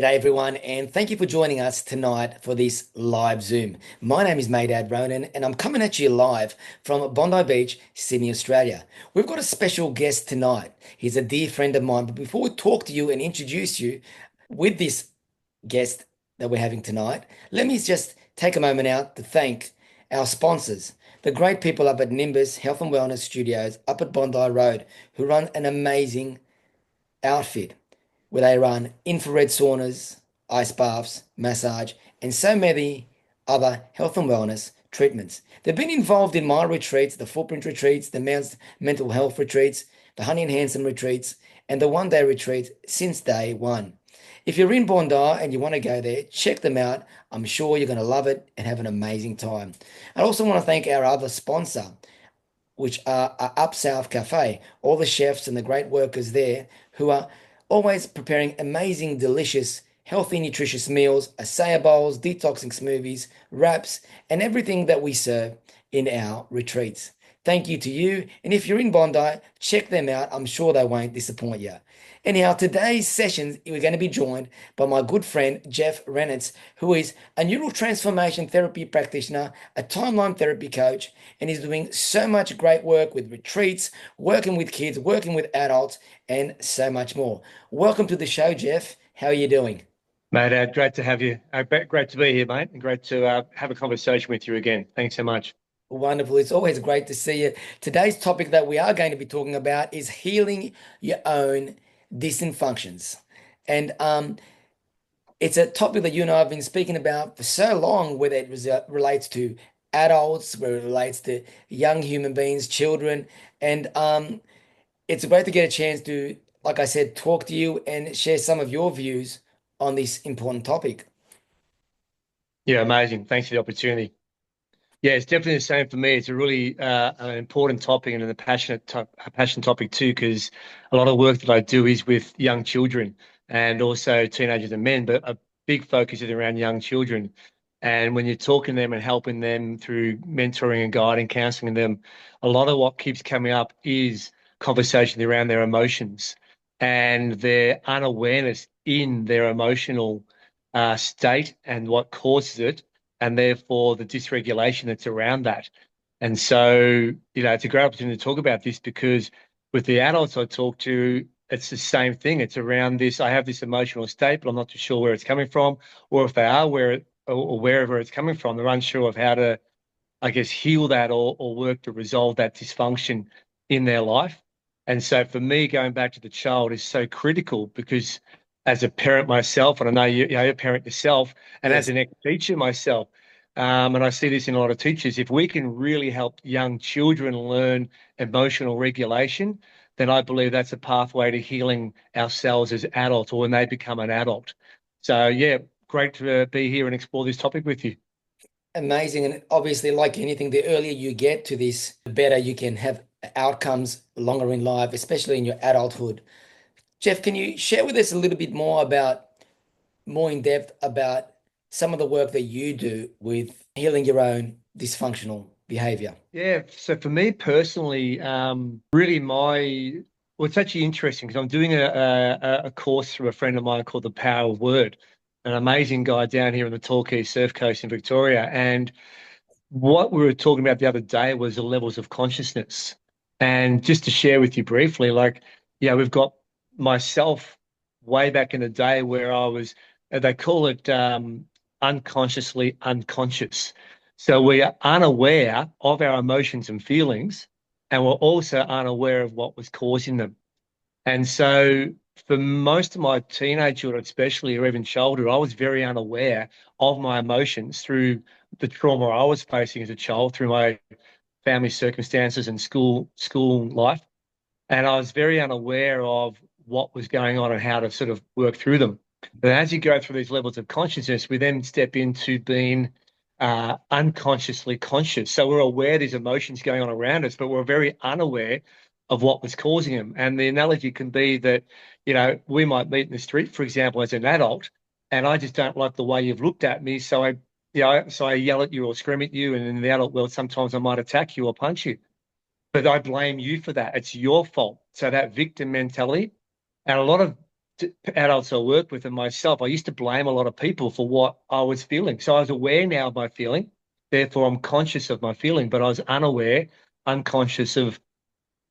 G'day everyone, and thank you for joining us tonight for this live Zoom. My name is 𝙄𝙗𝙄, and I'm coming at you live from Bondi Beach, Sydney, Australia. We've got a special guest tonight. He's a dear friend of mine, but before we talk to you and introduce you with this guest that we're having tonight, let me just take a moment out to thank our sponsors, the great people up at Nimbus Health and Wellness Studios up at Bondi Road, who run an amazing outfit where they run infrared saunas, ice baths, massage, and so many other health and wellness treatments. They've been involved in my retreats, the footprint retreats, the mental health retreats, the honey and handsome retreats, and the one-day retreat since day one. If you're in Bondi and you want to go there, check them out. I'm sure you're going to love it and have an amazing time. I also want to thank our other sponsor, which are Up South Cafe, all the chefs and the great workers there who are always preparing amazing, delicious, healthy, nutritious meals, acai bowls, detoxing smoothies, wraps, and everything that we serve in our retreats. Thank you to you. And if you're in Bondi, check them out. I'm sure they won't disappoint you. Anyhow, today's sessions, we're going to be joined by my good friend, Jeff Renitz, who is a neural transformation therapy practitioner, a timeline therapy coach, and he's doing so much great work with retreats, working with kids, working with adults, and so much more. Welcome to the show, Jeff. How are you doing? Mate, great to have you. Great to be here, mate, and great to have a conversation with you again. Thanks so much. Wonderful. It's always great to see you. Today's topic that we are going to be talking about is healing your own dysfunctions. And it's a topic that you and I have been speaking about for so long, whether it relates to adults, whether it relates to young human beings, children. And it's great to get a chance to, like I said, talk to you and share some of your views on this important topic. Yeah, amazing. Thanks for the opportunity. Yeah, it's definitely the same for me. It's a really an important topic and a passion topic too, because a lot of work that I do is with young children and also teenagers and men, but a big focus is around young children. And when you're talking to them and helping them through mentoring and guiding, counseling them, a lot of what keeps coming up is conversations around their emotions and their unawareness in their emotional state and what causes it, and therefore the dysregulation that's around that. And so, it's a great opportunity to talk about this because with the adults I talk to, it's the same thing. It's around this, I have this emotional state, but I'm not too sure where it's coming from, or if they are or wherever it's coming from, they're unsure of how to, I guess, heal that or work to resolve that dysfunction in their life. And so for me, going back to the child is so critical because as a parent myself, and I know you're a parent yourself, and Yes. as an ex-teacher myself, and I see this in a lot of teachers, if we can really help young children learn emotional regulation, then I believe that's a pathway to healing ourselves as adults or when they become an adult. So, yeah, great to be here and explore this topic with you. Amazing. And obviously, like anything, the earlier you get to this, the better you can have outcomes longer in life, especially in your adulthood. Jeff, can you share with us a little bit more in depth about some of the work that you do with healing your own dysfunctional behavior? Yeah, so for me personally, really well, it's actually interesting because I'm doing a course through a friend of mine called The Power of Word, an amazing guy down here in the Torquay Surf Coast in Victoria. And what we were talking about the other day was the levels of consciousness. And just to share with you briefly, we've got myself way back in the day where I was, they call it unconsciously unconscious. So we are unaware of our emotions and feelings, and we're also unaware of what was causing them. And so for most of my teenagehood, especially, or even childhood, I was very unaware of my emotions through the trauma I was facing as a child, through my family circumstances and school life. And I was very unaware of what was going on and how to sort of work through them. But as you go through these levels of consciousness, we then step into being unconsciously conscious. So we're aware there's emotions going on around us, but we're very unaware of what was causing them. And the analogy can be that, we might meet in the street, for example, as an adult, and I just don't like the way you've looked at me. So I yell at you or scream at you. And in the adult world, sometimes I might attack you or punch you. But I blame you for that. It's your fault. So that victim mentality, and a lot of adults I work with and myself, I used to blame a lot of people for what I was feeling. So I was aware now of my feeling, therefore I'm conscious of my feeling, but I was unaware, unconscious of,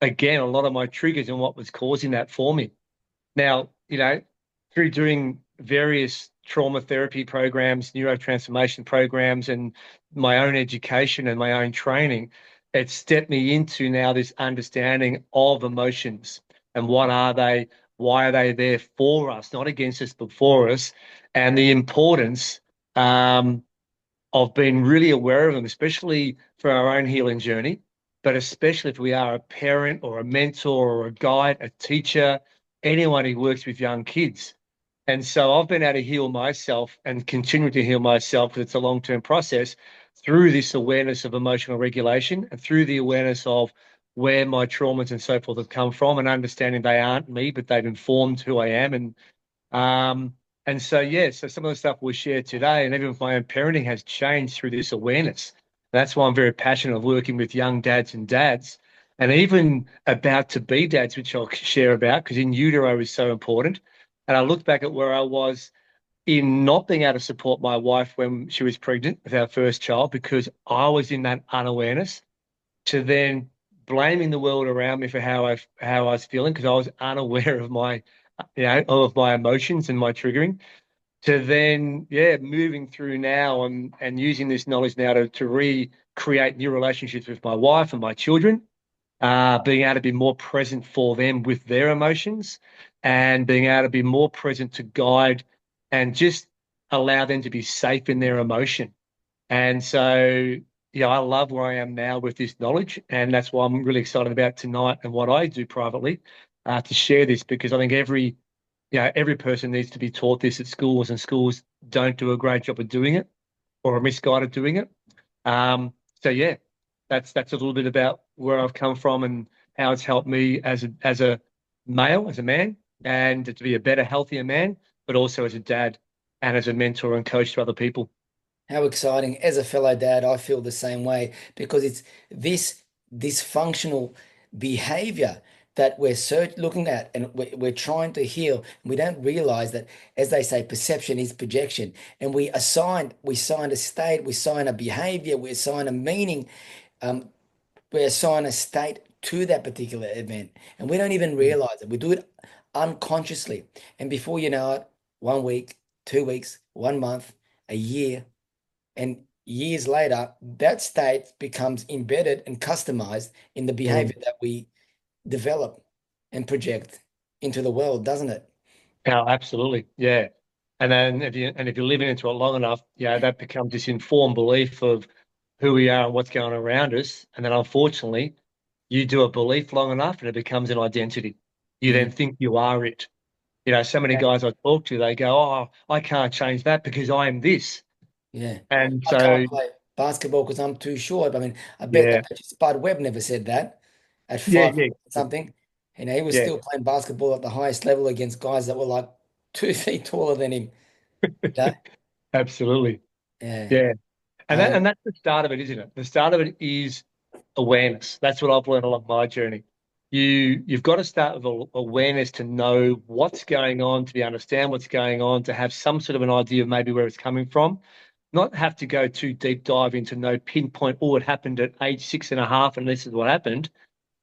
again, a lot of my triggers and what was causing that for me. Now, through doing various trauma therapy programs, neurotransformation programs, and my own education and my own training, it stepped me into now this understanding of emotions and what are they, why are they there for us, not against us, but for us, and the importance of being really aware of them, especially for our own healing journey, but especially if we are a parent or a mentor or a guide, a teacher, anyone who works with young kids. And so I've been able to heal myself and continue to heal myself, because it's a long-term process, through this awareness of emotional regulation and through the awareness of where my traumas and so forth have come from, and understanding they aren't me, but they've informed who I am. And so, yeah, so some of the stuff we share today, and even with my own parenting, has changed through this awareness. That's why I'm very passionate of working with young dads and dads, and even about to be dads, which I'll share about, because in utero is so important. And I look back at where I was in not being able to support my wife when she was pregnant with our first child, because I was in that unawareness, to then blaming the world around me for how I was feeling, because I was unaware of my of my emotions and my triggering, to then moving through now and using this knowledge now to recreate new relationships with my wife and my children, being able to be more present for them with their emotions, and being able to be more present to guide and just allow them to be safe in their emotion. And so, I love where I am now with this knowledge, and that's why I'm really excited about tonight and what I do privately, to share this, because I think every person needs to be taught this at schools, and schools don't do a great job of doing it, or are misguided doing it. So yeah, that's a little bit about where I've come from and how it's helped me as a male, as a man, and to be a better, healthier man, but also as a dad and as a mentor and coach to other people. How exciting. As a fellow dad, I feel the same way, because it's this dysfunctional behavior that we're looking at, and we're trying to heal. We don't realize that, as they say, perception is projection. And we assign a state, we assign a behavior, we assign a meaning, we assign a state to that particular event. And we don't even realize it. We do it unconsciously. And before you know it, 1 week, 2 weeks, 1 month, a year, and years later, that state becomes embedded and customized in the behavior that we develop and project into the world, doesn't it? Oh, absolutely. Yeah. And then if you're living into it long enough, that becomes this informed belief of who we are and what's going on around us. And then unfortunately, you do a belief long enough and it becomes an identity. You Mm. then think you are it. So many guys I talk to, they go, "Oh, I can't change that because I am this." Yeah. And I so, can't play basketball because I'm too short. I mean, I yeah, bet you Spud Webb never said that at yeah, 5 yeah, something. He was yeah, still playing basketball at the highest level against guys that were like 2 feet taller than him. Yeah. absolutely. Yeah. Yeah. And Um, that's the start of it, isn't it? The start of it is awareness. That's what I've learned along my journey. You've got to start with awareness to know what's going on, to be understand what's going on, to have some sort of an idea of maybe where it's coming from. Not have to go too deep dive into no pinpoint, oh, it happened at age 6.5 and this is what happened.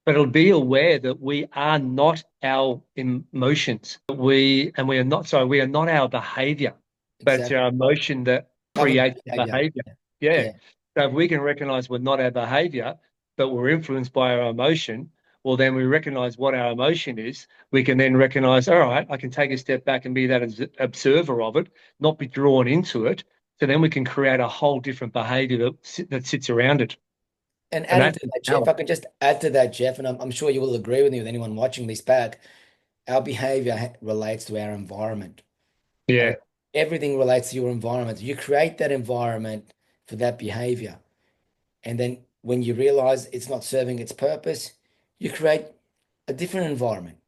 But it'll be aware that we are not our emotions. We are not, sorry, we are not our behavior, but it's exactly. our emotion that Government creates the behavior. behavior. Yeah. Yeah. So if we can recognize we're not our behavior, but we're influenced by our emotion, well, then we recognize what our emotion is. We can then recognize, all right, I can take a step back and be that observer of it, not be drawn into it. So then we can create a whole different behavior that sits around it. And And adding that's to the that, Jeff, if power. I can just add to that, Jeff, and I'm sure you will agree with me, with anyone watching this back, our behavior relates to our environment. I mean, Yeah. everything relates to your environment. You create that environment for that behavior. And then when you realize it's not serving its purpose, you create a different environment.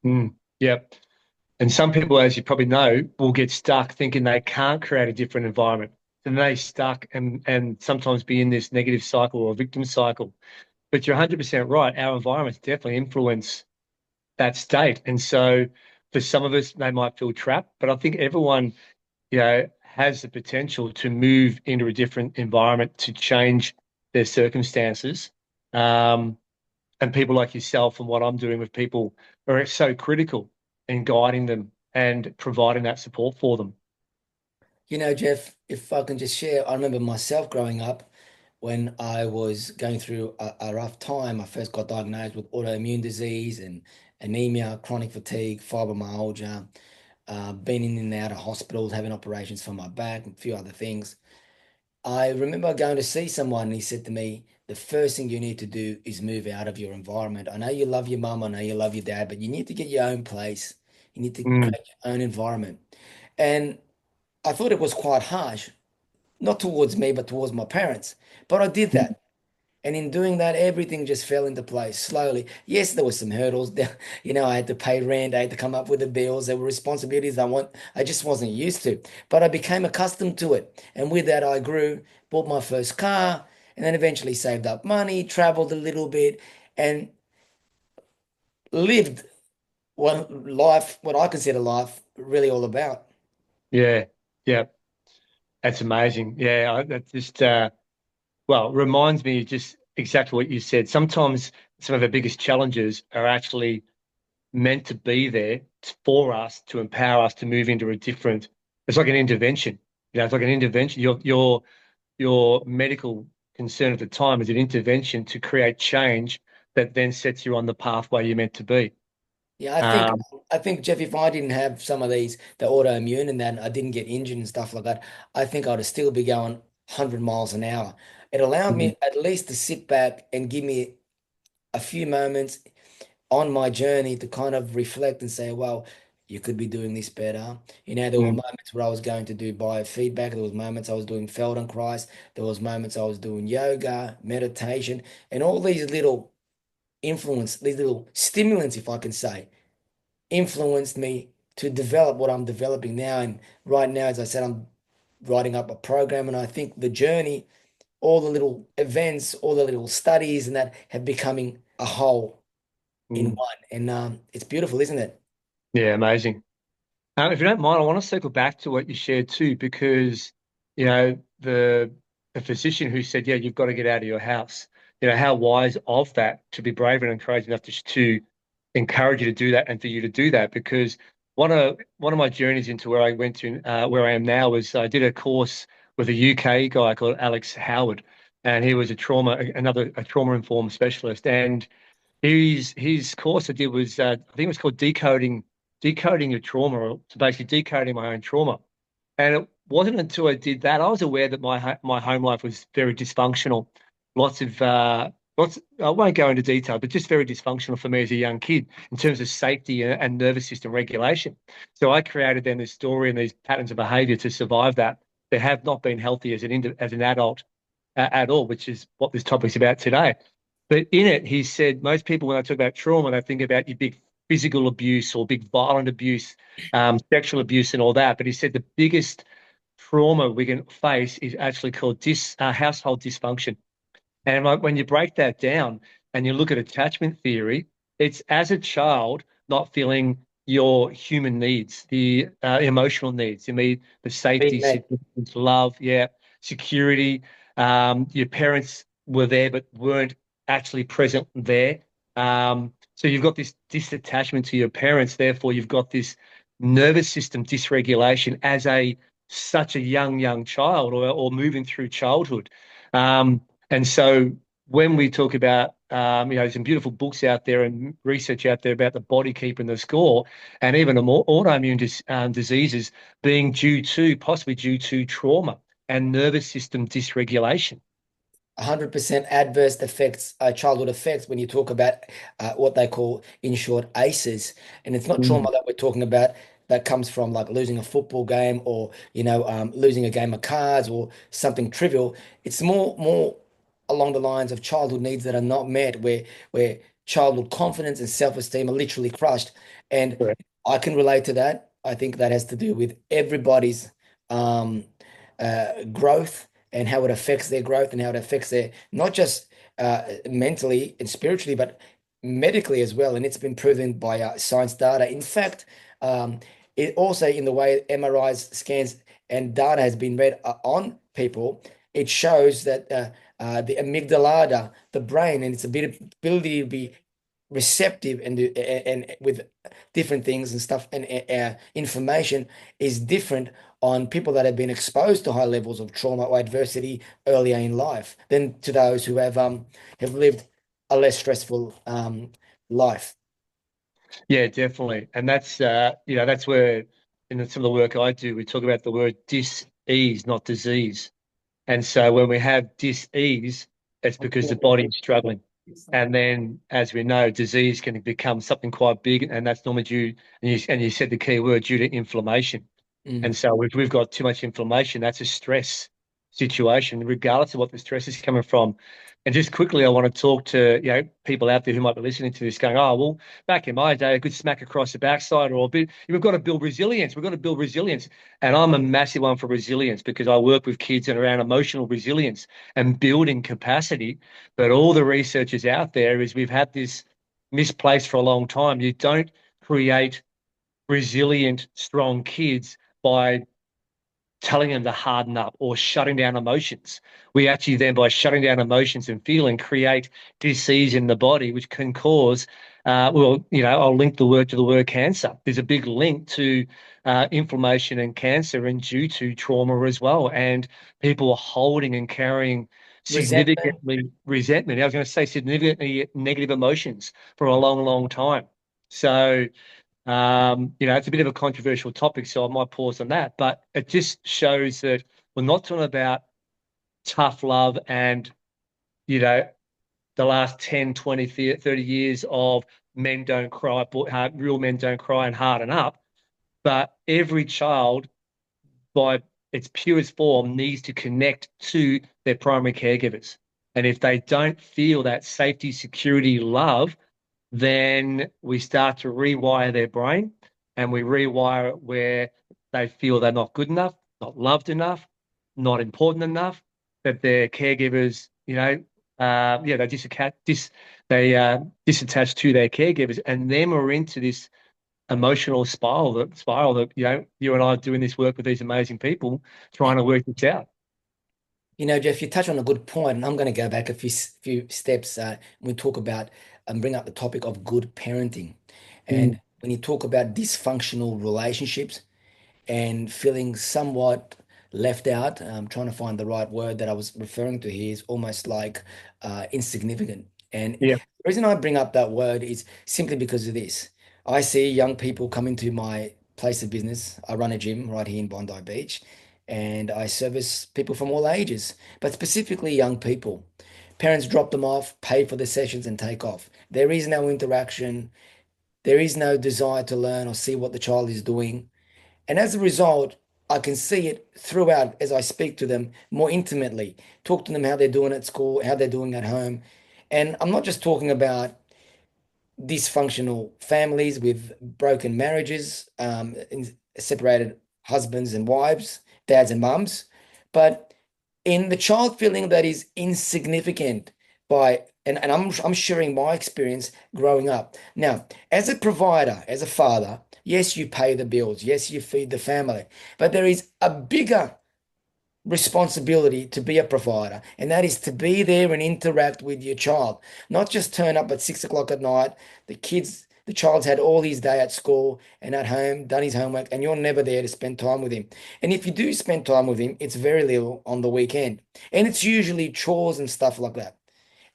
Mm. Yep. And some people, as you probably know, will get stuck thinking they can't create a different environment. And they stuck and sometimes be in this negative cycle or victim cycle. But you're 100% right. Our environments definitely influence that state. And so for some of us, they might feel trapped, but I think everyone, has the potential to move into a different environment to change their circumstances. Um, and people like yourself and what I'm doing with people are so critical in guiding them and providing that support for them. Jeff, if I can just share, I remember myself growing up when I was going through a rough time. I first got diagnosed with autoimmune disease and anemia, chronic fatigue, fibromyalgia, been in and out of hospitals, having operations for my back, and a few other things. I remember going to see someone and he said to me, the first thing you need to do is move out of your environment. I know you love your mum, I know you love your dad, but you need to get your own place. You need to Mm, create your own environment. And I thought it was quite harsh, not towards me, but towards my parents. But I did mm, that. And in doing that, everything just fell into place slowly. Yes, there were some hurdles. I had to pay rent. I had to come up with the bills. There were responsibilities I just wasn't used to. But I became accustomed to it. And with that, I grew, bought my first car, and then eventually saved up money, traveled a little bit, and lived what I consider life really all about. yeah, yeah, that's amazing. Yeah, that just reminds me just exactly what you said. Sometimes some of our biggest challenges are actually meant to be there for us to empower us to move into a different. It's like an intervention. It's like an intervention. Your medical concern at the time is an intervention to create change that then sets you on the pathway you're meant to be. Yeah, Um, I think Jeff, if I didn't have some of the autoimmune and then I didn't get injured and stuff like that, I think I'd still be going 100 miles an hour. It allowed mm, me at least to sit back and give me a few moments on my journey to kind of reflect and say, well, you could be doing this better. There were mm, moments where I was going to do biofeedback. There was moments I was doing Feldenkrais. There was moments I was doing yoga, meditation, and all these little these little stimulants, if I can say, influenced me to develop what I'm developing now. And right now, as I said, I'm writing up a program, and I think the journey, all the little events, all the little studies, and that have becoming a whole in mm. one. And it's beautiful, isn't it? Yeah, amazing. If you don't mind, I want to circle back to what you shared too, because the physician who said, "Yeah, you've got to get out of your house." How wise of that to be brave and courageous enough to encourage you to do that and for you to do that. Because one of my journeys into where I went to where I am now was I did a course with a UK guy called Alex Howard, and he was a trauma informed specialist, and his course I did was I think it was called decoding your trauma, or so basically decoding my own trauma. And it wasn't until I did that I was aware that my home life was very dysfunctional. Lots. I won't go into detail, but just very dysfunctional for me as a young kid in terms of safety and nervous system regulation. So I created then this story and these patterns of behaviour to survive that. They have not been healthy as an adult at all, which is what this topic's about today. But in it, he said most people, when they talk about trauma, they think about your big physical abuse or big violent abuse, sexual abuse, and all that. But he said the biggest trauma we can face is actually called household dysfunction. And like when you break that down and you look at attachment theory, it's as a child not feeling your human needs, the emotional needs. You need the Being safety, met. significance, love, yeah, security. Your parents were there but weren't actually present there. So you've got this disattachment to your parents. Therefore, you've got this nervous system dysregulation as a such a young child or moving through childhood. And so when we talk about, some beautiful books out there and research out there about the body keeping the score, and even the more diseases being possibly due to trauma and nervous system dysregulation. 100% adverse effects, childhood effects, when you talk about what they call, in short, ACEs. And it's not Mm, trauma that we're talking about that comes from like losing a football game or, losing a game of cards or something trivial. It's more along the lines of childhood needs that are not met, where childhood confidence and self-esteem are literally crushed. And correct. I can relate to that. I think that has to do with everybody's um, growth and how it affects their growth and how it affects their not just mentally and spiritually, but medically as well, and it's been proven by science data. In fact, um, it also in the way MRIs, scans, and data has been read on people, it shows that the amygdala, the brain, and its ability to be receptive and with different things and stuff and information is different on people that have been exposed to high levels of trauma or adversity earlier in life than to those who have lived a less stressful life. Yeah, definitely. And that's that's where in some of the work I do, we talk about the word dis-ease, not disease. And so when we have dis-ease, it's because the body's struggling. And then, as we know, disease can become something quite big, and that's normally due, and you said the key word, due to inflammation. Mm. And so if we've got too much inflammation, that's a stress situation, regardless of what the stress is coming from. And just quickly, I want to talk to people out there who might be listening to this, going, "Oh, well, back in my day, a good smack across the backside, or a bit." We've got to build resilience. We've got to build resilience, and I'm a massive one for resilience because I work with kids and around emotional resilience and building capacity. But all the research is out there is we've had this misplaced for a long time. You don't create resilient, strong kids by telling them to harden up or shutting down emotions. We actually then, by shutting down emotions and feeling, create disease in the body, which can cause, I'll link the word to the word cancer. There's a big link to inflammation and cancer and due to trauma as well. And people are holding and carrying Resentment. significantly resentment. I was going to say significantly negative emotions for a long, long time. So, it's a bit of a controversial topic, so I might pause on that. But it just shows that we're not talking about tough love and, the last 10, 20, 30 years of men don't cry, real men don't cry and harden up. But every child, by its purest form, needs to connect to their primary caregivers. And if they don't feel that safety, security, love, then we start to rewire their brain and we rewire it where they feel they're not good enough, not loved enough, not important enough, that their caregivers, they disattach to their caregivers, and then we're into this emotional spiral that you and I are doing this work with these amazing people trying to work this out. Jeff, you touch on a good point, and I'm going to go back a few steps when we talk about and bring up the topic of good parenting. And Mm. when you talk about dysfunctional relationships and feeling somewhat left out, I'm trying to find the right word that I was referring to here is almost like insignificant. And Yeah. the reason I bring up that word is simply because of this. I see young people come into my place of business. I run a gym right here in Bondi Beach, and I service people from all ages, but specifically young people. Parents drop them off, pay for the sessions, and take off. There is no interaction. There is no desire to learn or see what the child is doing. And as a result, I can see it throughout as I speak to them more intimately, talk to them how they're doing at school, how they're doing at home. And I'm not just talking about dysfunctional families with broken marriages, separated husbands and wives, dads and mums, but in the child feeling that is insignificant by and I'm sharing my experience growing up. Now, as a provider, as a father, yes, you pay the bills, yes, you feed the family, but there is a bigger responsibility to be a provider, and that is to be there and interact with your child, not just turn up at 6 o'clock at night. The child's had all his day at school and at home, done his homework, and you're never there to spend time with him. And if you do spend time with him, it's very little on the weekend, and it's usually chores and stuff like that.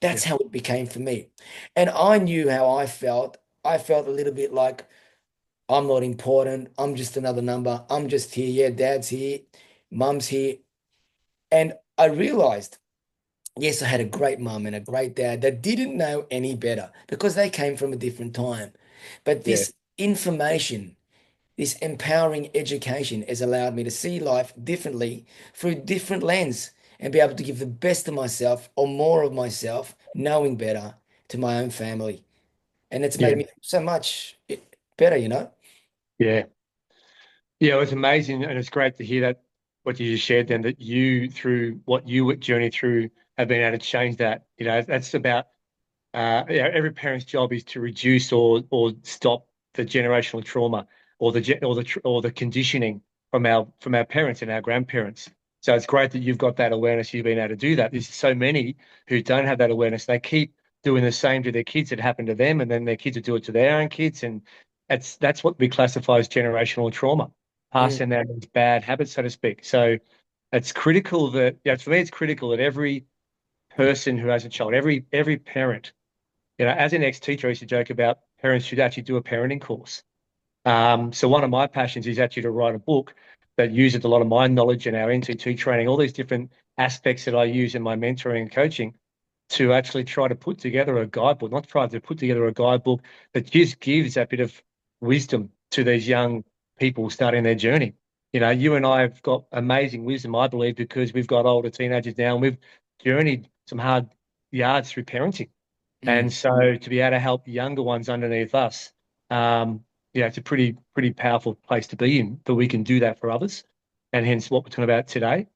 Yeah. That's how it became for me. And I knew how I felt. I felt a little bit like I'm not important. I'm just another number. I'm just here. Yeah, dad's here, mum's here. And I realized, yes, I had a great mum and a great dad that didn't know any better because they came from a different time. But Yeah. this information, this empowering education has allowed me to see life differently through different lens and be able to give the best of myself or more of myself, knowing better to my own family. And it's Yeah. made me so much better. Yeah. Yeah, it was amazing, and it's great to hear that what you just shared. Then that you, through what you journey through, have been able to change that. That's about every parent's job is to reduce or stop the generational trauma or the conditioning from our parents and our grandparents. So it's great that you've got that awareness. You've been able to do that. There's so many who don't have that awareness. They keep doing the same to their kids that happened to them, and then their kids will do it to their own kids, and that's what we classify as generational trauma, Mm, passing down these bad habits, so to speak. So it's critical that, for me, it's critical that every person who has a child, every parent, as an ex-teacher, I used to joke about parents should actually do a parenting course. So one of my passions is actually to write a book that uses a lot of my knowledge and our NCT training, all these different aspects that I use in my mentoring and coaching, to actually try to put together a guidebook, not try to put together a guidebook that just gives that bit of wisdom to these young people starting their journey. You and I have got amazing wisdom, I believe, because we've got older teenagers now and we've journeyed some hard yards through parenting. mm. And so to be able to help younger ones underneath us, it's a pretty powerful place to be in, but we can do that for others. And hence what we're talking about today.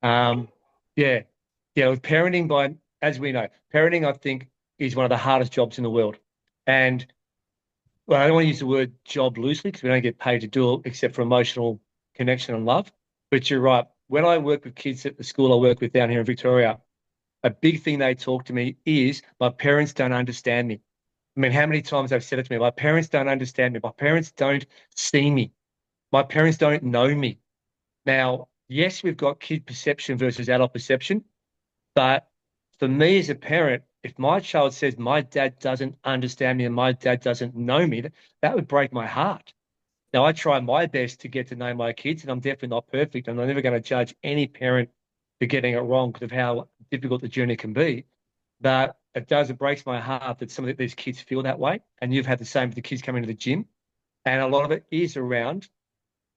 Um, yeah, with parenting, as we know, parenting, I think, is one of the hardest jobs in the world. And well, I don't want to use the word job loosely because we don't get paid to do it except for emotional connection and love. But you're right. When I work with kids at the school I work with down here in Victoria, a big thing they talk to me is my parents don't understand me. I mean, how many times they've said it to me? My parents don't understand me. My parents don't see me. My parents don't know me. Now, yes, we've got kid perception versus adult perception, but for me as a parent, if my child says my dad doesn't understand me and my dad doesn't know me, that would break my heart. Now, I try my best to get to know my kids, and I'm definitely not perfect, and I'm never going to judge any parent for getting it wrong because of how difficult the journey can be. But it breaks my heart that some of these kids feel that way. And you've had the same with the kids coming to the gym. And a lot of it is around,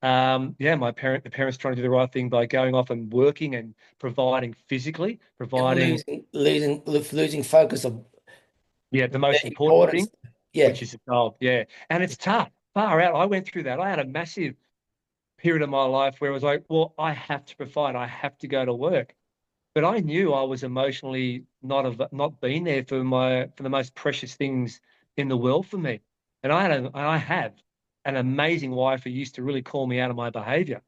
the parents trying to do the right thing by going off and working and providing physically, And providing, losing focus of the most the important importance. thing, Yeah. which is the child. Yeah. And it's tough, far out. I went through that. I had a massive period of my life where it was like, well, I have to provide, I have to go to work. But I knew I was emotionally not being there for the most precious things in the world for me. And I have an amazing wife who used to really call me out of my behavior.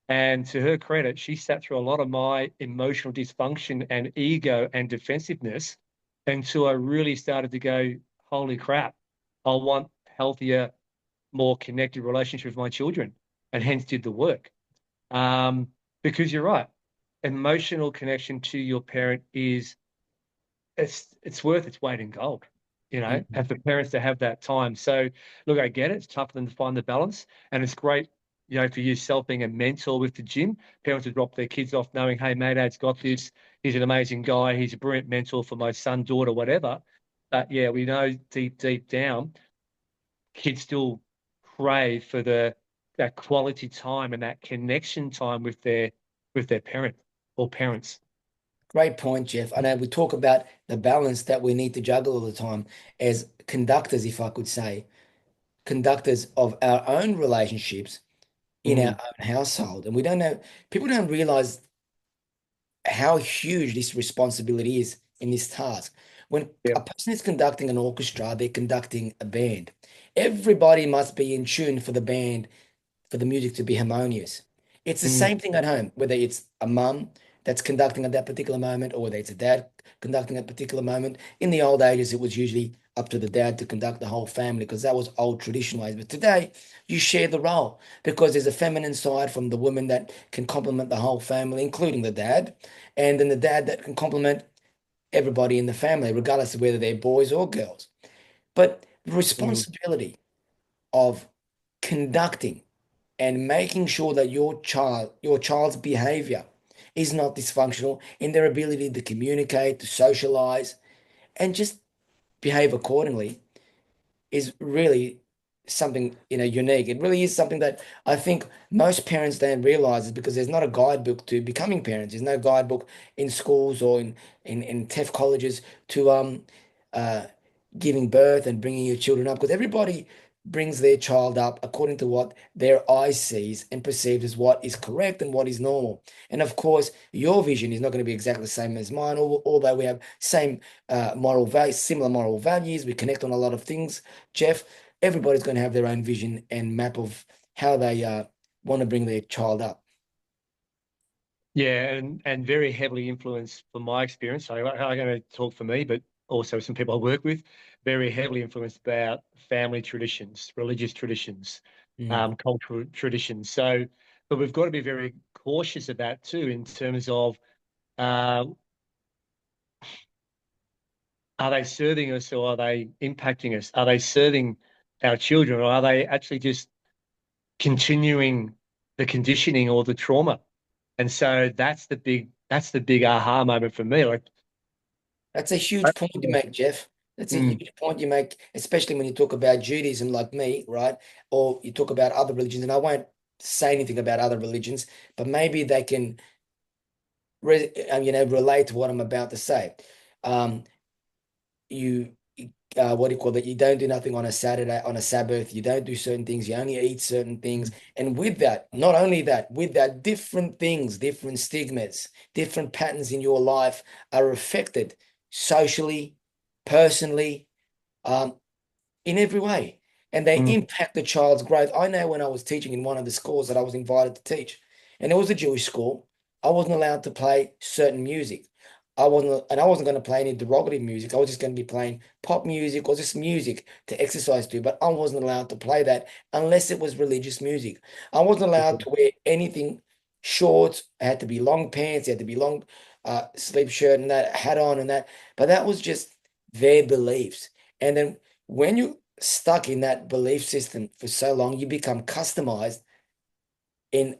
And to her credit, she sat through a lot of my emotional dysfunction and ego and defensiveness until I really started to go, holy crap, I want healthier, more connected relationship with my children, and hence did the work. Because you're right, emotional connection to your parent it's worth its weight in gold, Mm. and for parents to have that time. So look, I get it. It's tough for them to find the balance, and it's great, for yourself being a mentor with the gym. Parents to drop their kids off knowing, hey, mate, Dad's got this. He's an amazing guy. He's a brilliant mentor for my son, daughter, whatever. But yeah, we know deep down, kids still crave for that quality time and that connection time with their parent or parents. Great point, Jeff. I know we talk about the balance that we need to juggle all the time as conductors, if I could say, conductors of our own relationships in our Mm, own household. And we don't know, people don't realize how huge this responsibility is in this task. When yeah. a person is conducting an orchestra, they're conducting a band. Everybody must be in tune for the band, for the music to be harmonious. It's the Mm, same thing at home, whether it's a mum that's conducting at that particular moment or whether it's a dad conducting at a particular moment. In the old ages, it was usually up to the dad to conduct the whole family because that was old traditional ways. But today, you share the role because there's a feminine side from the woman that can complement the whole family, including the dad, and then the dad that can complement everybody in the family, regardless of whether they're boys or girls. But the mm, responsibility of conducting and making sure that your child's behavior is not dysfunctional in their ability to communicate, to socialize, and just behave accordingly is really something, unique. It really is something that I think most parents don't realize is because there's not a guidebook to becoming parents. There's no guidebook in schools or in TEF colleges to uh, giving birth and bringing your children up because everybody brings their child up according to what their eye sees and perceives as what is correct and what is normal. And of course, your vision is not going to be exactly the same as mine, although we have same moral values, similar moral values. We connect on a lot of things, Jeff. Everybody's going to have their own vision and map of how they want to bring their child up. Yeah, and very heavily influenced from my experience. I'm going to talk for me, but also some people I work with, very heavily influenced about family traditions, religious traditions, Mm. cultural traditions. So, but we've got to be very cautious of that too, in terms of uh, are they serving us or are they impacting us? Are they serving our children, or are they actually just continuing the conditioning or the trauma? And so that's the big aha moment for me. Like, That's a huge point you make, Jeff. That's a mm, huge point you make, especially when you talk about Judaism, like me, right? Or you talk about other religions, and I won't say anything about other religions, but maybe they can, relate to what I'm about to say. Um, you, what do you call that? You don't do nothing on a Saturday, on a Sabbath. You don't do certain things. You only eat certain things. And with that, not only that, with that, different things, different stigmas, different patterns in your life are affected socially, personally, um, in every way. And they mm, impact the child's growth. I know when I was teaching in one of the schools that I was invited to teach, and it was a Jewish school, I wasn't allowed to play certain music. I wasn't going to play any derogative music. I was just going to be playing pop music or just music to exercise to, but I wasn't allowed to play that unless it was religious music. I wasn't allowed to wear anything shorts. It had to be long pants, it had to be long sleeve shirt and that hat on and that. But that was just their beliefs. And then when you stuck in that belief system for so long, you become customized in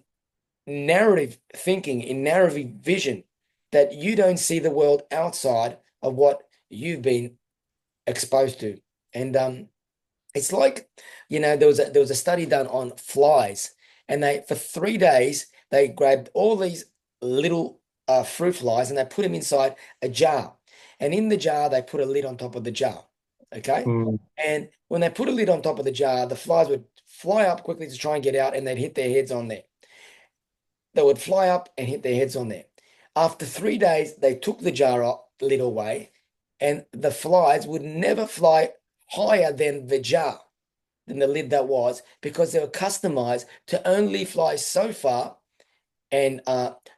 narrative thinking, in narrative vision, that you don't see the world outside of what you've been exposed to. And it's like, there was a study done on flies, and they for 3 days they grabbed all these little fruit flies and they put them inside a jar, and in the jar they put a lid on top of the jar. Okay, mm. and when they put a lid on top of the jar, the flies would fly up quickly to try and get out, and they'd hit their heads on there. They would fly up and hit their heads on there. After 3 days, they took the lid away, and the flies would never fly higher than the jar, than the lid that was, because they were customized to only fly so far and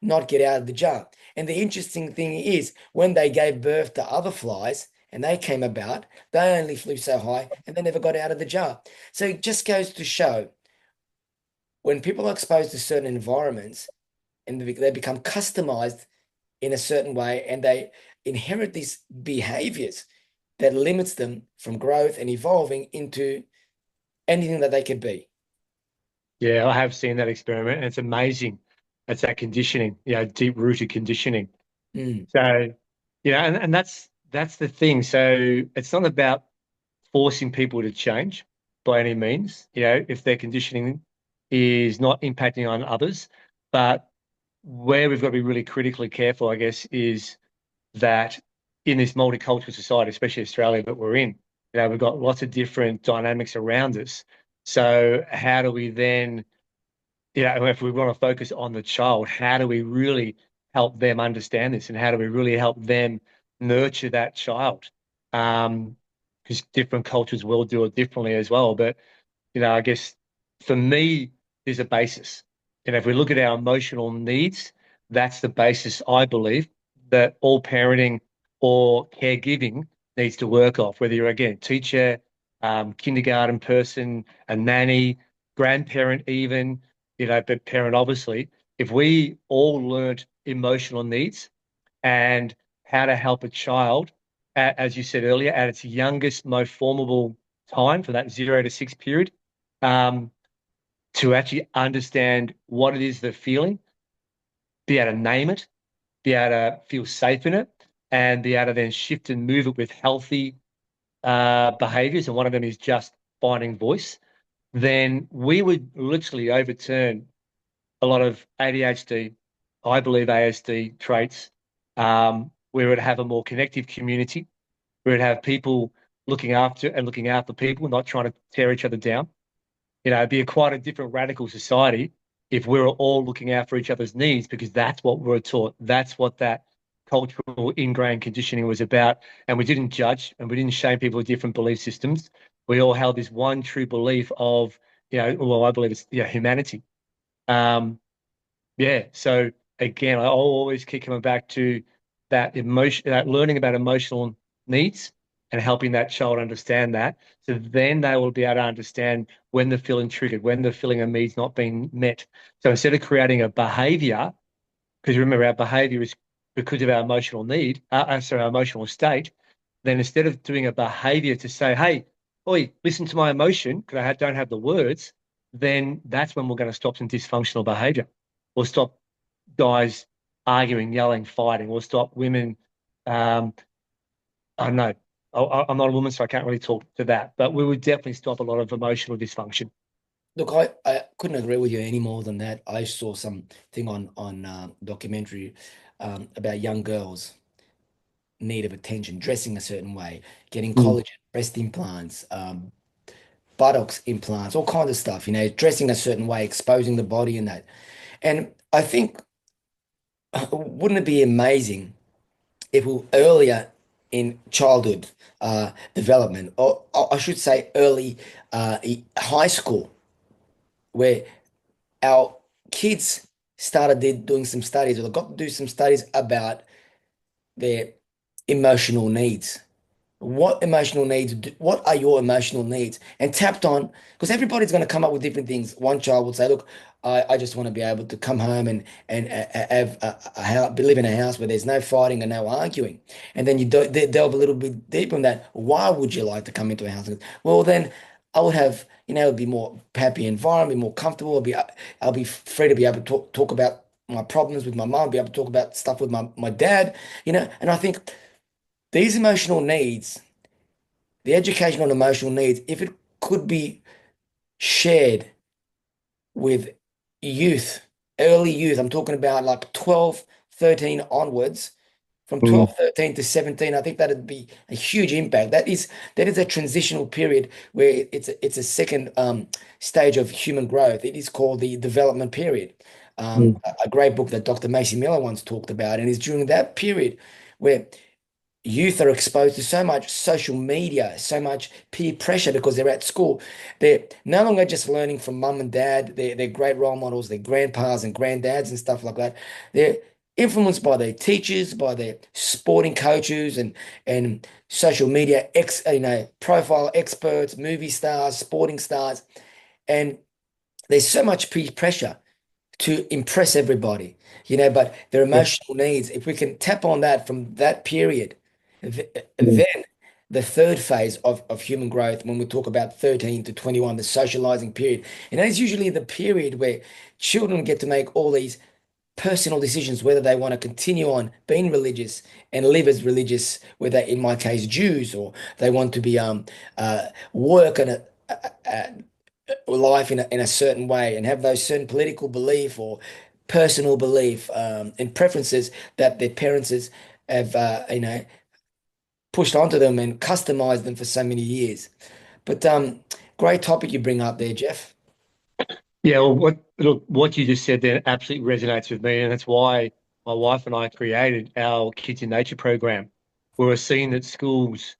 not get out of the jar. And the interesting thing is, when they gave birth to other flies and they came about, they only flew so high and they never got out of the jar. So it just goes to show, when people are exposed to certain environments and they become customized in a certain way, and they inherit these behaviors that limits them from growth and evolving into anything that they could be. Yeah, I have seen that experiment, and it's amazing. It's that conditioning, deep-rooted conditioning. Mm. So, and that's the thing. So it's not about forcing people to change by any means, if their conditioning is not impacting on others. But where we've got to be really critically careful, I guess, is that in this multicultural society, especially Australia that we're in, we've got lots of different dynamics around us. So how do we then, if we want to focus on the child, how do we really help them understand this, and how do we really help them nurture that child? Because different cultures will do it differently as well. But, I guess for me, there's a basis. And if we look at our emotional needs, that's the basis, I believe, that all parenting or caregiving needs to work off, whether you're, again, teacher, kindergarten person, a nanny, grandparent even, but parent, obviously. If we all learned emotional needs and how to help a child, as you said earlier, at its youngest, most formable time, for that 0 to 6 period, um, to actually understand what it is they're feeling, be able to name it, be able to feel safe in it, and be able to then shift and move it with healthy behaviors. And one of them is just finding voice. Then we would literally overturn a lot of ADHD, I believe ASD traits. We would have a more connective community. We would have people looking after people, not trying to tear each other down. It'd be quite a different radical society if we were all looking out for each other's needs, because that's what we were taught. That's what that cultural ingrained conditioning was about. And we didn't judge and we didn't shame people with different belief systems. We all held this one true belief of, well, I believe it's humanity. So again, I always keep coming back to that emotion, that learning about emotional needs and helping that child understand that. So then they will be able to understand when they're feeling triggered, when they're feeling a need's not being met. So instead of creating a behavior, because remember our behavior is because of our emotional need, our emotional state, then instead of doing a behavior to say, hey, oi, listen to my emotion, because I don't have the words, then that's when we're going to stop some dysfunctional behavior. We'll stop guys arguing, yelling, fighting. We'll stop women. I don't know. I'm not a woman, so I can't really talk to that. But we would definitely stop a lot of emotional dysfunction. Look, I couldn't agree with you any more than that. I saw something on documentary about young girls' need of attention, dressing a certain way, getting Mm. collagen, breast implants, buttocks implants, all kinds of stuff, dressing a certain way, exposing the body and that. And I think, wouldn't it be amazing if we earlier in childhood development, or I should say early high school, where our kids doing some studies, or they got to do some studies about their emotional needs. What are your emotional needs? And tapped on, because everybody's going to come up with different things. One child would say, look, I just want to be able to come home and have live in a house where there's no fighting and no arguing. And then you delve a little bit deeper in that. Why would you like to come into a house? Well, then I would have, it'd be more happy environment, more comfortable. I'll be free to be able to talk about my problems with my mom, be able to talk about stuff with my dad, and I think these emotional needs, the educational and emotional needs, if it could be shared with youth, early youth, I'm talking about like 12, 13 onwards, from Mm. 12, 13 to 17, I think that'd be a huge impact. That is a transitional period where it's a second stage of human growth. It is called the development period. Mm. A great book that Dr. Macy Miller once talked about, and it's during that period where youth are exposed to so much social media, so much peer pressure because they're at school. They're no longer just learning from mum and dad, they're great role models, their grandpas and granddads and stuff like that. They're influenced by their teachers, by their sporting coaches and social media profile experts, movie stars, sporting stars. And there's so much peer pressure to impress everybody, but their Yeah. emotional needs, if we can tap on that from that period, Mm. then the third phase of human growth, when we talk about 13 to 21, the socializing period, and that is usually the period where children get to make all these personal decisions, whether they want to continue on being religious and live as religious, whether in my case Jews, or they want to be work in a life in a certain way and have those certain political belief or personal belief and preferences that their parents have pushed onto them and customized them for so many years. But great topic you bring up there, Jeff. Yeah, well, what you just said there absolutely resonates with me, and that's why my wife and I created our Kids in Nature program. We were seeing that schools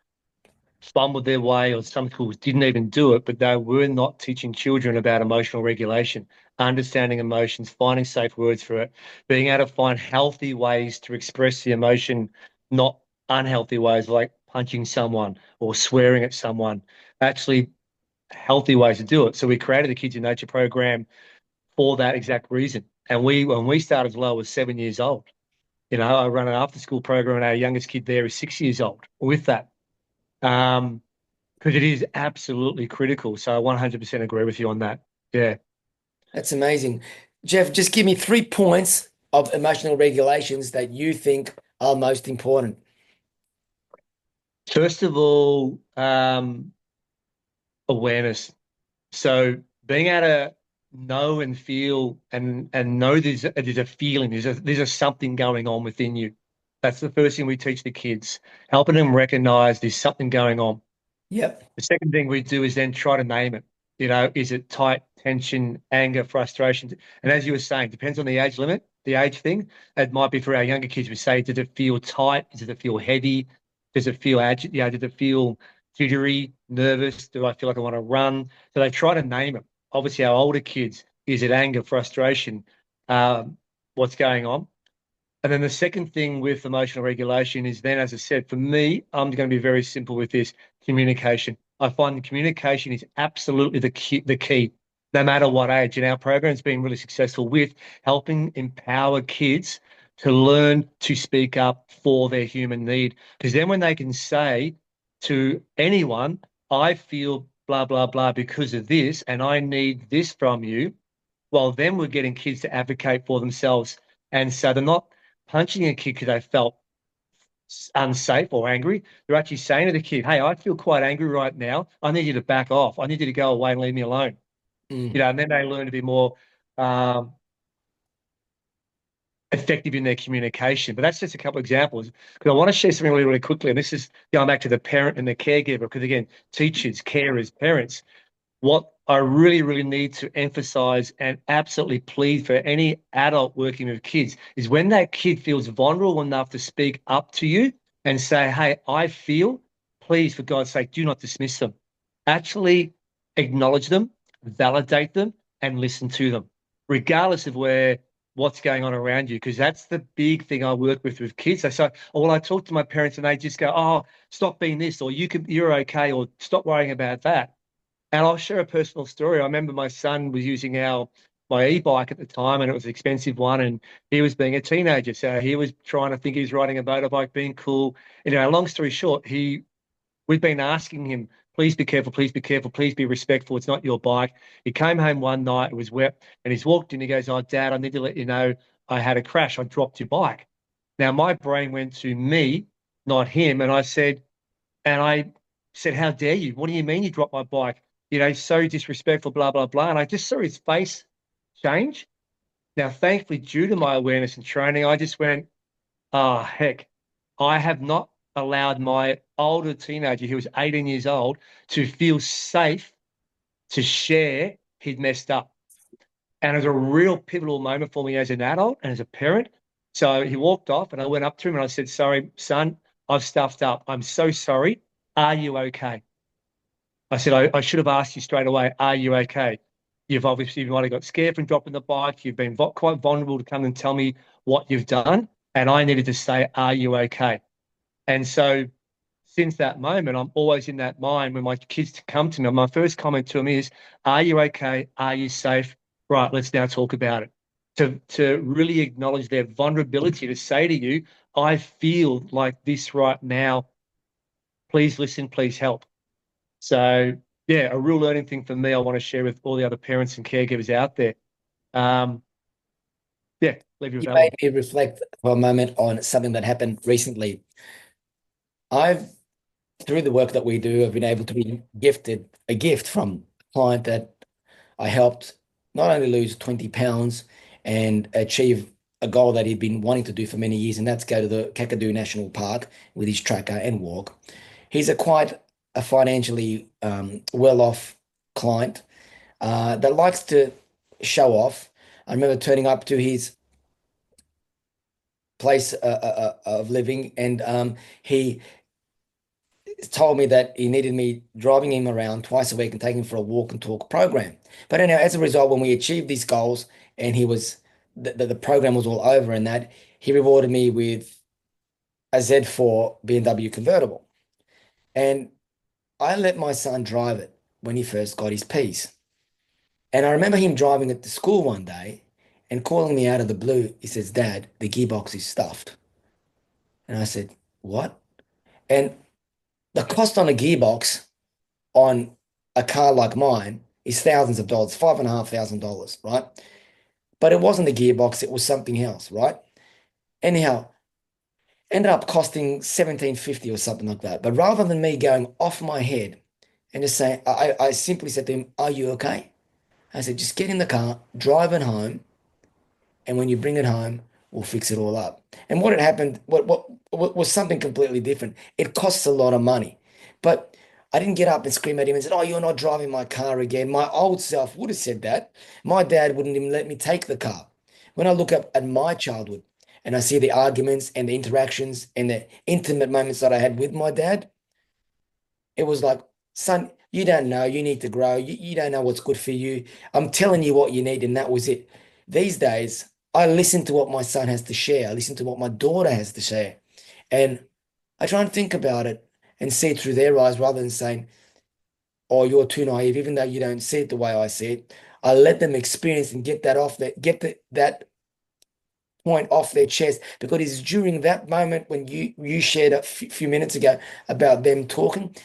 fumbled their way, or some schools didn't even do it, but they were not teaching children about emotional regulation, understanding emotions, finding safe words for it, being able to find healthy ways to express the emotion, not unhealthy ways like punching someone or swearing at someone. Actually, healthy ways to do it. So we created the Kids in Nature program for that exact reason. And when we started as low as 7 years old, I run an after school program and our youngest kid there is 6 years old with that. Because it is absolutely critical. So I 100% agree with you on that. Yeah. That's amazing. Jeff, just give me 3 points of emotional regulations that you think are most important. First of all, awareness. So being able to know and feel and know there's a feeling, there's something going on within you. That's the first thing we teach the kids, helping them recognize there's something going on. Yep. The second thing we do is then try to name it. Is it tight, tension, anger, frustration? And as you were saying, depends on the age limit, the age thing. It might be for our younger kids. We say, does it feel tight? Does it feel heavy? Does it feel Does it feel jittery, nervous? Do I feel like I want to run? So they try to name it. Obviously, our older kids, is it anger, frustration? What's going on? And then the second thing with emotional regulation is then, as I said, for me, I'm going to be very simple with this communication. I find the communication is absolutely the key, no matter what age. And our program's been really successful with helping empower kids to learn to speak up for their human need. Because then when they can say to anyone, I feel blah, blah, blah because of this, and I need this from you, well, then we're getting kids to advocate for themselves. And so they're not punching a kid because they felt unsafe or angry. They're actually saying to the kid, hey, I feel quite angry right now. I need you to back off. I need you to go away and leave me alone. Mm. And then they learn to be more effective in their communication. But that's just a couple of examples because I want to share something really, really quickly. And this is going back to the parent and the caregiver, because again, teachers, carers, parents, what I really, really need to emphasize and absolutely plead for any adult working with kids is when that kid feels vulnerable enough to speak up to you and say, hey, I feel, please, for God's sake, do not dismiss them. Actually acknowledge them, validate them, and listen to them, regardless of what's going on around you, because that's the big thing I work with kids. They say, oh, well, I talk to my parents and they just go, oh, stop being this, or you're okay, or stop worrying about that. And I'll share a personal story. I remember my son was using my e-bike at the time, and it was an expensive one, and he was being a teenager. So he was trying to think he was riding a motorbike, being cool. Long story short, we've been asking him, please be careful, please be careful, please be respectful. It's not your bike. He came home one night, it was wet, and he's walked in, he goes, oh, Dad, I need to let you know I had a crash. I dropped your bike. Now, my brain went to me, not him, and I said, how dare you? What do you mean you dropped my bike? So disrespectful, blah, blah, blah. And I just saw his face change. Now, thankfully, due to my awareness and training, I just went, oh, heck, I have not allowed my older teenager, who was 18 years old, to feel safe to share he'd messed up. And it was a real pivotal moment for me as an adult and as a parent. So he walked off and I went up to him and I said, sorry, son, I've stuffed up. I'm so sorry. Are you okay? I said, I should have asked you straight away, are you okay? You might have got scared from dropping the bike. You've been quite vulnerable to come and tell me what you've done. And I needed to say, are you okay? And so since that moment, I'm always in that mind when my kids come to me. My first comment to them is, are you okay? Are you safe? Right, let's now talk about it. To really acknowledge their vulnerability, to say to you, I feel like this right now. Please listen, please help. So, yeah, a real learning thing for me I want to share with all the other parents and caregivers out there. Yeah, leave you with You that made one. me reflect for a moment on something that happened recently. I've, through the work that we do, I've been able to be gifted a gift from a client that I helped not only lose 20 pounds and achieve a goal that he'd been wanting to do for many years, and that's go to the Kakadu National Park with his tracker and walk. He's quite a financially well-off client that likes to show off. I remember turning up to his place of living, and he told me that he needed me driving him around twice a week and taking him for a walk and talk program. But anyhow, as a result, when we achieved these goals and the program was all over and that, he rewarded me with a Z4 BMW convertible. And I let my son drive it when he first got his P's. And I remember him driving it to school one day and calling me out of the blue. He says, Dad, the gearbox is stuffed. And I said, what? And the cost on a gearbox on a car like mine is thousands of dollars, $5,500, right? But it wasn't the gearbox, it was something else, right? Anyhow, ended up costing 1750 or something like that. But rather than me going off my head and just saying, I simply said to him, are you okay? I said, just get in the car, drive it home, and when you bring it home, we'll fix it all up. And what had happened, what was something completely different. It costs a lot of money. But I didn't get up and scream at him and said, "Oh, you're not driving my car again." My old self would have said that. My dad wouldn't even let me take the car. When I look up at my childhood and I see the arguments and the interactions and the intimate moments that I had with my dad, it was like, son, you don't know. You need to grow. You don't know what's good for you. I'm telling you what you need, and that was it. These days, I listen to what my son has to share. I listen to what my daughter has to share. And I try and think about it and see it through their eyes rather than saying, "Oh, you're too naive," even though you don't see it the way I see it. I let them experience and get that off that point off their chest, because it's during that moment when you shared a few minutes ago about them talking,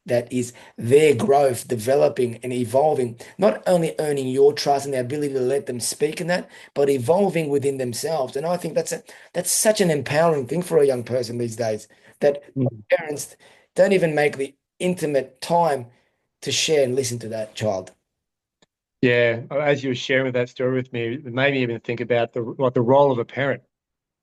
that is their growth developing and evolving, not only earning your trust and the ability to let them speak in that, but evolving within themselves. And I think that's such an empowering thing for a young person these days, that Mm. parents don't even make the intimate time to share and listen to that child. Yeah, as you were sharing that story with me, it made me even think about the role of a parent.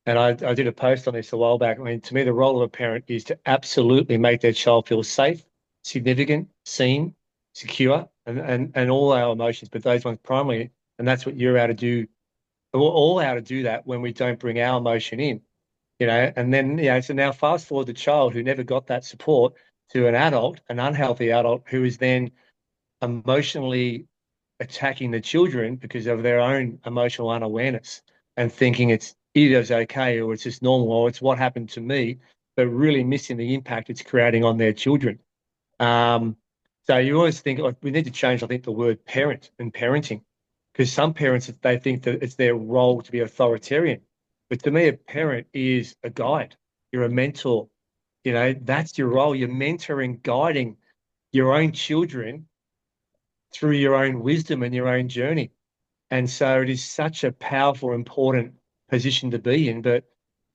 And I did a post on this a while back. I mean, to me, the role of a parent is to absolutely make their child feel safe, significant, seen, secure, and all our emotions, but those ones primarily. And that's what you're able to do. We're all able to do that when we don't bring our emotion in, And then, so now fast forward the child who never got that support to an adult, an unhealthy adult, who is then emotionally attacking the children because of their own emotional unawareness and thinking it's either okay or it's just normal or it's what happened to me, but really missing the impact it's creating on their children. Um, so you always think, like, we need to change, I think, the word parent and parenting, because some parents, they think that it's their role to be authoritarian. But to me, a parent is a guide. You're a mentor. That's your role. You're mentoring, guiding your own children through your own wisdom and your own journey. And so it is such a powerful, important position to be in. But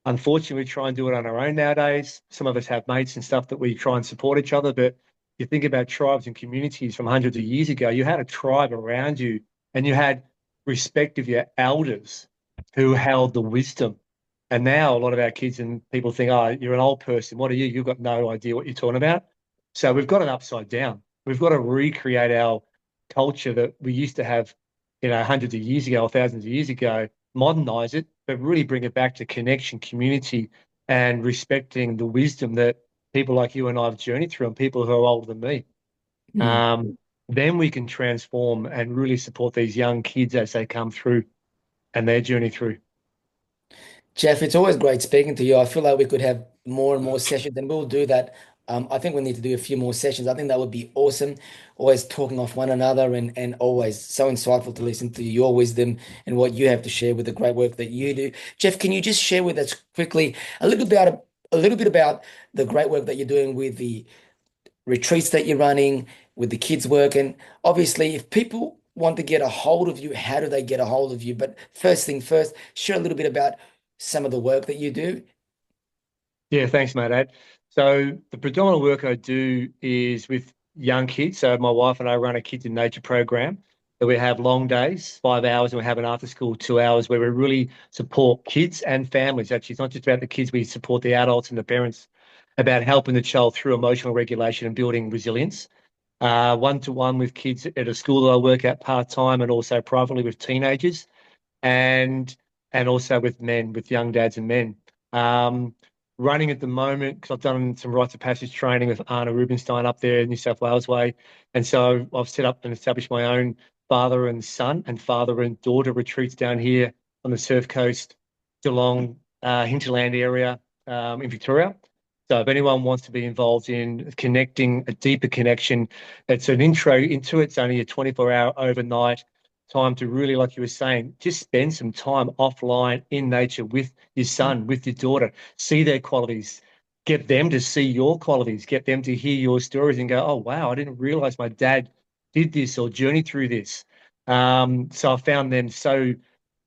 unfortunately, we try and do it on our own nowadays. Some of us have mates and stuff that we try and support each other. But you think about tribes and communities from hundreds of years ago, you had a tribe around you and you had respect of your elders who held the wisdom. And now a lot of our kids and people think, oh, you're an old person. What are you? You've got no idea what you're talking about. So we've got it upside down. We've got to recreate our culture that we used to have, hundreds of years ago or thousands of years ago, modernize it, but really bring it back to connection, community, and respecting the wisdom that people like you and I have journeyed through and people who are older than me. Mm. Um, then we can transform and really support these young kids as they come through and their journey through. Jeff, it's always great speaking to you. I feel like we could have more and more sessions, and we'll do that. I think we need to do a few more sessions. I think that would be awesome. Always talking off one another, and always so insightful to listen to your wisdom and what you have to share with the great work that you do. Jeff, can you just share with us quickly a little bit about the great work that you're doing with the retreats that you're running, with the kids working? Obviously, if people want to get a hold of you, how do they get a hold of you? But first thing first, share a little bit about some of the work that you do. Yeah, thanks, mate. Ad. So the predominant work I do is with young kids. So my wife and I run a kids in nature program. So we have long days, 5 hours, and we have an after school 2 hours where we really support kids and families. Actually, it's not just about the kids, we support the adults and the parents about helping the child through emotional regulation and building resilience. One-to-one with kids at a school that I work at part-time and also privately with teenagers and also with men, with young dads and men. Um, Running at the moment because I've done some rites of passage training with Ardrna Rubinstein up there in New South Wales way, and so I've set up and established my own father and son and father and daughter retreats down here on the Surf Coast, Geelong, hinterland area in Victoria. So if anyone wants to be involved in connecting a deeper connection, it's an intro into it. It's only a 24-hour overnight time to really, like you were saying, just spend some time offline in nature with your son, with your daughter, see their qualities, get them to see your qualities, get them to hear your stories and go, oh, wow, I didn't realize my dad did this or journeyed through this. So I found them so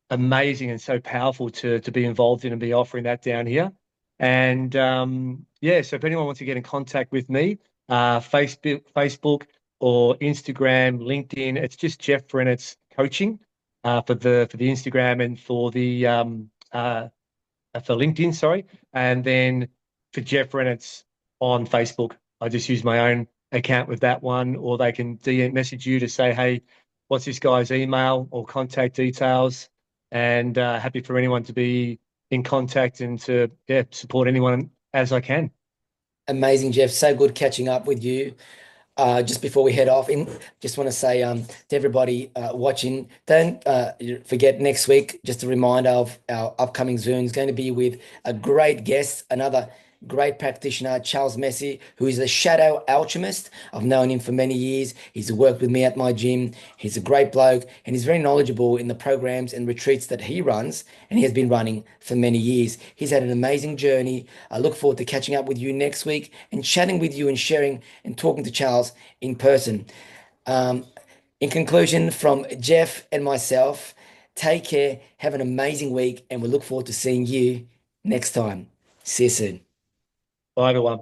amazing and so powerful to be involved in and be offering that down here. And yeah, so if anyone wants to get in contact with me, Facebook or Instagram, LinkedIn, it's just Jeff Rennett's coaching for the Instagram and for LinkedIn, sorry. And then for Jeff Rennett's on Facebook, I just use my own account with that one, or they can DM message you to say, hey, what's this guy's email or contact details? And happy for anyone to be in contact and to support anyone as I can. Amazing, Jeff. So good catching up with you. Just before we head off, just want to say to everybody watching, don't forget next week, just a reminder of our upcoming Zoom is going to be with a great guest, another great practitioner, Charles Messi, who is a shadow alchemist. I've known him for many years. He's worked with me at my gym. He's a great bloke and he's very knowledgeable in the programs and retreats that he runs, and he has been running for many years. He's had an amazing journey. I look forward to catching up with you next week and chatting with you and sharing and talking to Charles in person. Um, in conclusion, from Jeff and myself, take care, have an amazing week, and we look forward to seeing you next time. See you soon. Bye, everyone.